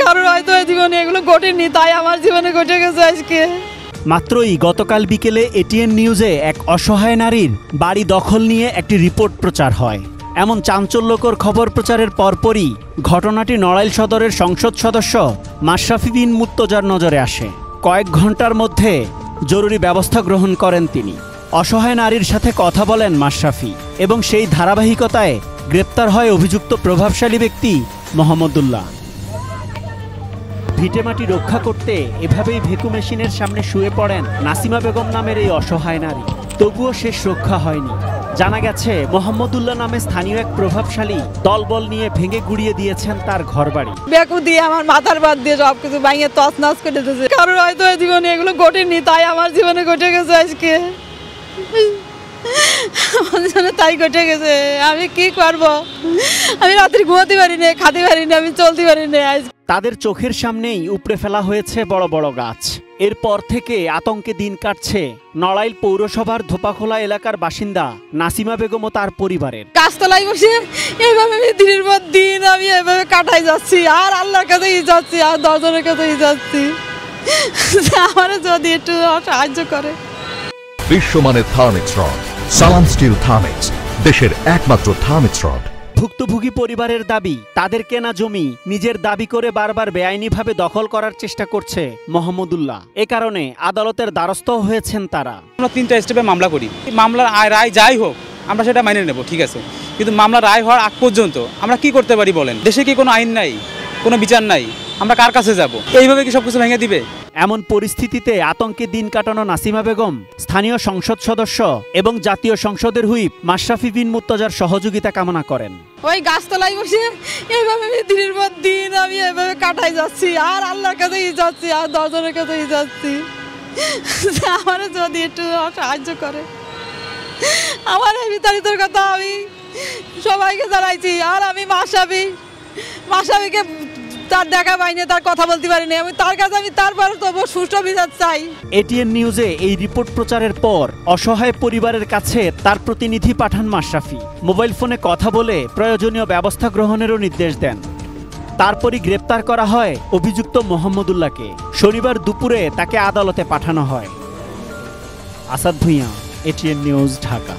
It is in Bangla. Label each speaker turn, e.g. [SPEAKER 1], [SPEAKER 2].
[SPEAKER 1] কারণ হয়তো এই জীবনে এগুলো ঘটেনি, তাই আমার জীবনে ঘটে গেছে আজকে।
[SPEAKER 2] মাত্রই গতকাল বিকেলে এটিএন নিউজে এক অসহায় নারীর বাড়ি দখল নিয়ে একটি রিপোর্ট প্রচার হয়। এমন চাঞ্চল্যকর খবর প্রচারের পরপরই ঘটনাটি নড়াইল সদরের সংসদ সদস্য মাশরাফি বিন মুর্তজার নজরে আসে। কয়েক ঘন্টার মধ্যে জরুরি ব্যবস্থা গ্রহণ করেন তিনি। অসহায় নারীর সাথে কথা বলেন মাশরাফি এবং সেই ধারাবাহিকতায় গ্রেপ্তার হয় অভিযুক্ত প্রভাবশালী ব্যক্তি মোহাম্মদুল্লাহ। ভিটেমাটি রক্ষা করতে এভাবেই ভেকু মেশিনের সামনে শুয়ে পড়েন নাসিমা বেগম নামের এই অসহায় নারী। তবুও শেষ রক্ষা হয়নি। জানা গেছে মোহাম্মদুল্লাহ নামে স্থানীয় এক প্রভাবশালী দলবল নিয়ে ভেঙে গুড়িয়ে দিয়েছেন তার ঘরবাড়ি।
[SPEAKER 1] বেকু দিয়ে আমার মাথার বাদ দিয়ে সবকিছু ভাঙিয়ে তছনছ করে দিয়েছে। কারণ হয়তো এই জীবনে এগুলো ঘটেনি, তাই আমার জীবনে ঘটে গেছে আজকে। আমার জীবনে তাই ঘটে গেছে। আমি কি করব? আমি রাত্রি ঘুমাতে পারি না, খাতে পারি না, আমি চলতে পারি না।
[SPEAKER 2] তাদের চোখের সামনেই উপড়ে ফেলা হয়েছে বড় বড় গাছ। এরপর থেকে আতঙ্কে দিন কাটছে নড়াইল পৌরসভার ধোপাখোলা এলাকার বাসিন্দা নাসিমা বেগম ও তার পরিবারের।
[SPEAKER 1] গাছতলায় বসে এইভাবে দিনের পর দিন আমি এভাবে কাটাই যাচ্ছি, আর আল্লাহর কাছেই যাচ্ছি, আর দশজনের কাছেই যাচ্ছি। আমার যদি একটু সাহায্য করে।
[SPEAKER 3] বিশ্বমানের থার্মিক্স রড, সালাম স্টিল থার্মিক্স, দেশের একমাত্র থার্মিক্স রড।
[SPEAKER 2] ভুক্তভোগী পরিবারের দাবি, তাদের কেনা জমি নিজের দাবি করে বারবার বেআইনিভাবে দখল করার চেষ্টা করছে মোহাম্মদুল্লাহ। এ কারণে আদালতের দ্বারস্থ হয়েছেন তারা।
[SPEAKER 4] আমরা 3টা স্টেপে মামলা করি। মামলার রায় যাই হোক আমরা সেটা মেনে নেব, ঠিক আছে, কিন্তু মামলার রায় হওয়ার আগ পর্যন্ত আমরা কি করতে পারি বলেন? দেশে কি কোনো আইন নাই, কোনো বিচার নাই? আমরা কার কাছে যাব? এইভাবে কি সবকিছু ভেঙে দিবে?
[SPEAKER 2] এমন পরিস্থিতিতে আতঙ্কে দিন কাটানো নাসিমা বেগম স্থানীয় সংসদ সদস্য এবং জাতীয় সংসদের হুইপ মাশরাফি বিন মুর্তজার সহযোগিতা কামনা করেন।
[SPEAKER 1] ওই গাছতলায় বসে এইভাবে দিনের পর দিন আমি এভাবে কাটাই যাচ্ছি, আর আল্লাহর কাছেই যাচ্ছি, আর দশজনের কাছেই যাচ্ছি। আমার যদি একটু সাহায্য করে। আমার এই বিতাড়িতর কথা আমি সবাইকে জানাইছি, আর আমি মাশরাফিকে তার দেখা পাইনি, তার কথা বলতে পারিনি। আমি তার কাছে তারপরে তবু সুষ্ঠু বিচার চাই।
[SPEAKER 2] এটিএন নিউজে এই রিপোর্ট প্রচারের পর অসহায় পরিবারের কাছে তার প্রতিনিধি পাঠান মাশরাফি। মোবাইল ফোনে কথা বলে প্রয়োজনীয় ব্যবস্থা গ্রহণেরও নির্দেশ দেন। তারপরই গ্রেপ্তার করা হয় অভিযুক্ত মোহাম্মদুল্লাহকে। শনিবার দুপুরে তাকে আদালতে পাঠানো হয়। Asad Bhuiyan, ATN news, Dhaka.